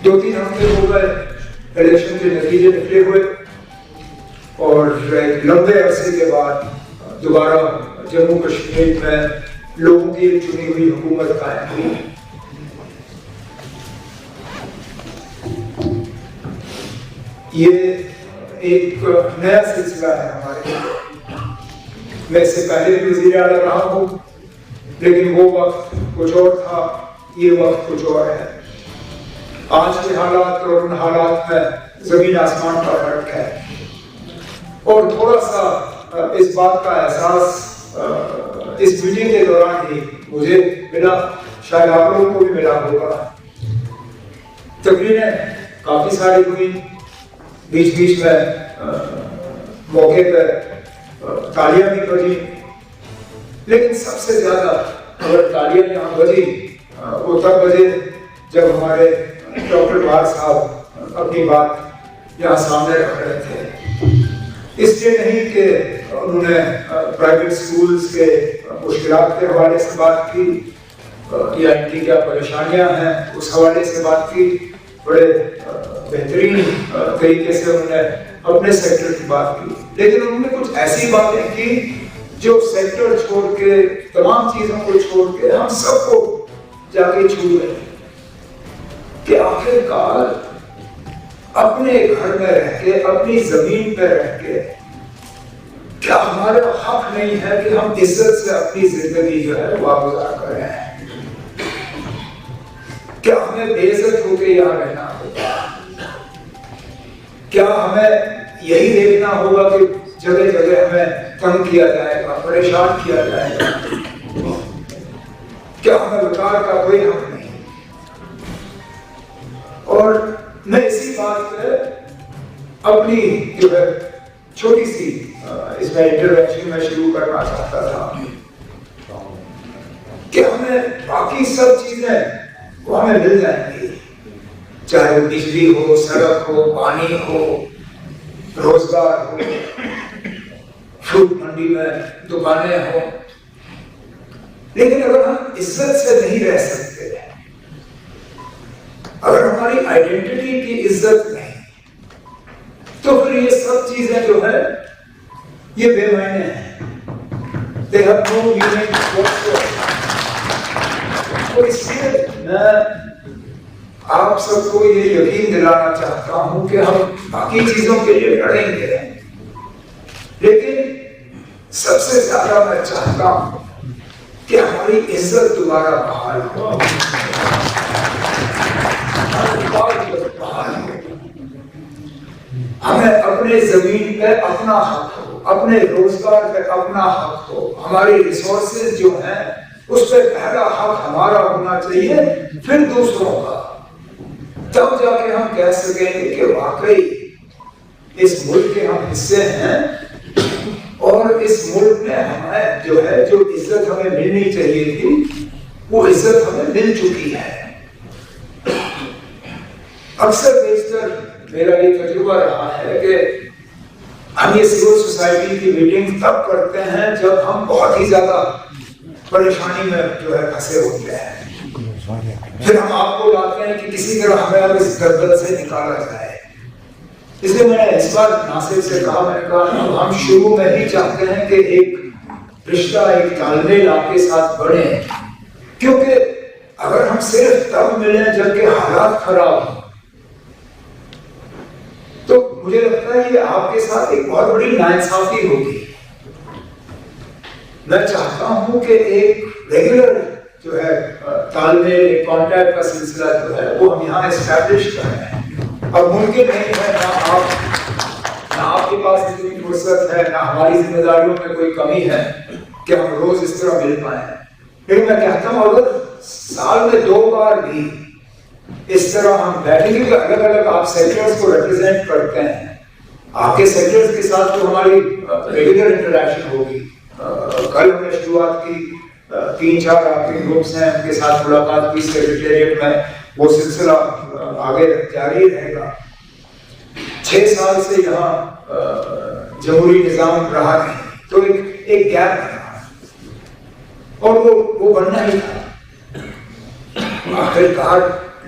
2-3 ہفتے ہو گئے الیکشن کے نتیجے نکلے ہوئے، اور ایک لمبے عرصے کے بعد دوبارہ جموں کشمیر میں لوگوں کی ایک چنی ہوئی حکومت قائم ہوئی۔ یہ ایک نیا سلسلہ ہے ہمارے لیے۔ میں اس سے پہلے بھی وزیر اعلیٰ رہا ہوں، لیکن وہ وقت کچھ اور تھا، یہ وقت کچھ اور ہے۔ آج کے حالات اور ان حالات میں زمین آسمان کا فرق ہے، اور تھوڑا سا اس بات کا احساس اس میٹنگ کے دوران ہی مجھے ملا، شاید آپ لوگوں کو بھی ملا ہوگا۔ تقریریں کافی ساری ہوئی، بیچ بیچ میں موقع پہ تالیاں بھی بجی، لیکن سب سے زیادہ اگر تالیاں یہاں بجی وہ تب بجے جب ہمارے ڈاکٹر بار صاحب اپنی بات یہاں سامنے رکھ رہے تھے۔ اس لیے نہیں کہ انہوں نے پرائیویٹ سکولز کے مشکلات کے حوالے سے بات کی یا ان کی کیا پریشانیاں ہیں اس حوالے سے بات کی، بڑے بہترین طریقے سے انہوں نے اپنے سیکٹر کی بات کی، لیکن انہوں نے کچھ ایسی باتیں کی جو سیکٹر چھوڑ کے، تمام چیزوں کو چھوڑ کے ہم سب کو جا کے چھو گئے کہ آخر کار اپنے گھر میں رہ کے، اپنی زمین پہ رہ کے، کیا ہمارا حق نہیں ہے کہ ہم عزت سے اپنی زندگی جو ہے واگزار کریں؟ کیا ہمیں بے عزت ہو کے یہاں رہنا ہوگا؟ کیا ہمیں یہی دیکھنا ہوگا کہ جگہ جگہ ہمیں تنگ کیا جائے گا، پریشان کیا جائے گا؟ کیا ہمیں وقار کا کوئی حق نہیں؟ اور میں اسی بات پہ اپنی جو ہے چھوٹی سی اس میں انٹروینشن میں شروع کرنا چاہتا تھا کہ ہمیں باقی سب چیزیں وہ ہمیں مل جائیں گی، چاہے وہ بجلی ہو، سڑک ہو، پانی ہو، روزگار ہو، فروٹ منڈی میں دکانیں ہوں، لیکن اگر ہم عزت سے نہیں رہ سکتے، اگر ہماری آئیڈینٹی کی عزت نہیں، تو پھر یہ سب چیزیں جو ہے یہ بے معنی ہیں۔ They have no meaning whatsoever۔ اور اس لیے میں آپ سب کو یہ یقین دلانا چاہتا ہوں کہ ہم باقی چیزوں کے لیے لڑیں گے، لیکن سب سے زیادہ میں چاہتا ہوں کہ ہماری عزت دوبارہ بحال ہو، ہمیں اپنے زمین پہ اپنا حق ہو، اپنے روزگار پہ اپنا حق ہو، ہماری ریسورسز جو ہیں اس پہ پہلا حق ہمارا ہونا چاہیے، پھر دوسروں کا، تب جا کے ہم کہہ سکیں گے کہ واقعی اس ملک کے ہم حصے ہیں، اور اس ملک میں ہمیں جو ہے جو عزت ہمیں ملنی چاہیے تھی وہ عزت ہمیں مل چکی ہے۔ اکثر بیشتر میرا یہ تجربہ رہا ہے کہ ہم یہ سول سوسائٹی کی میٹنگ تب کرتے ہیں جب ہم بہت ہی زیادہ پریشانی میں جو ہے پھنسے ہوتے ہیں، پھر ہم آپ کو لاتے ہیں کہ کسی طرح ہمیں اب اس دلدل سے نکالا جائے۔ اس لیے میں نے اس بار ناصر سے کہا، میں نے کہا ہم شروع میں ہی چاہتے ہیں کہ ایک رشتہ، ایک تال میل آپ کے ساتھ بڑھے، کیونکہ اگر ہم صرف تب ملیں جبکہ حالات خراب ہوں تو مجھے لگتا ہے یہ آپ کے ساتھ ایک بہت بڑی ناانصافی ہوگی۔ میں چاہتا ہوں کہ ایک ریگولر جو ہے تال میل، ایک کانٹیکٹ کا سلسلہ جو ہے وہ ہم یہاں اسٹیبلش کریں۔ اب ممکن نہیں ہے، نہ آپ کے پاس اتنی فرصت ہے، نہ ہماری ذمہ داریوں میں کوئی کمی ہے کہ ہم روز اس طرح مل پائیں، لیکن میں کہتا ہوں اگر سال میں 2 بار بھی اس طرح ہم بیٹھیں گے، الگ الگ آپ سیکٹرز کو ریپرزینٹ کرتے ہیں، آپ کے سیکٹرز کے ساتھ تو ہماری ریگولر انٹریکشن ہوگی۔ کل ہم نے شروعات کی، 3-4 آپ کے گروپس ہیں، ان کے ساتھ ملاقات کی سیکریٹریٹ میں، وہ سلسلہ آگے جاری رہے گا۔ 6 سال سے یہاں جمہوری نظام رہا نہیں، تو ایک گیپ بنا، اور وہ بننا ہی تھا۔ آخر کار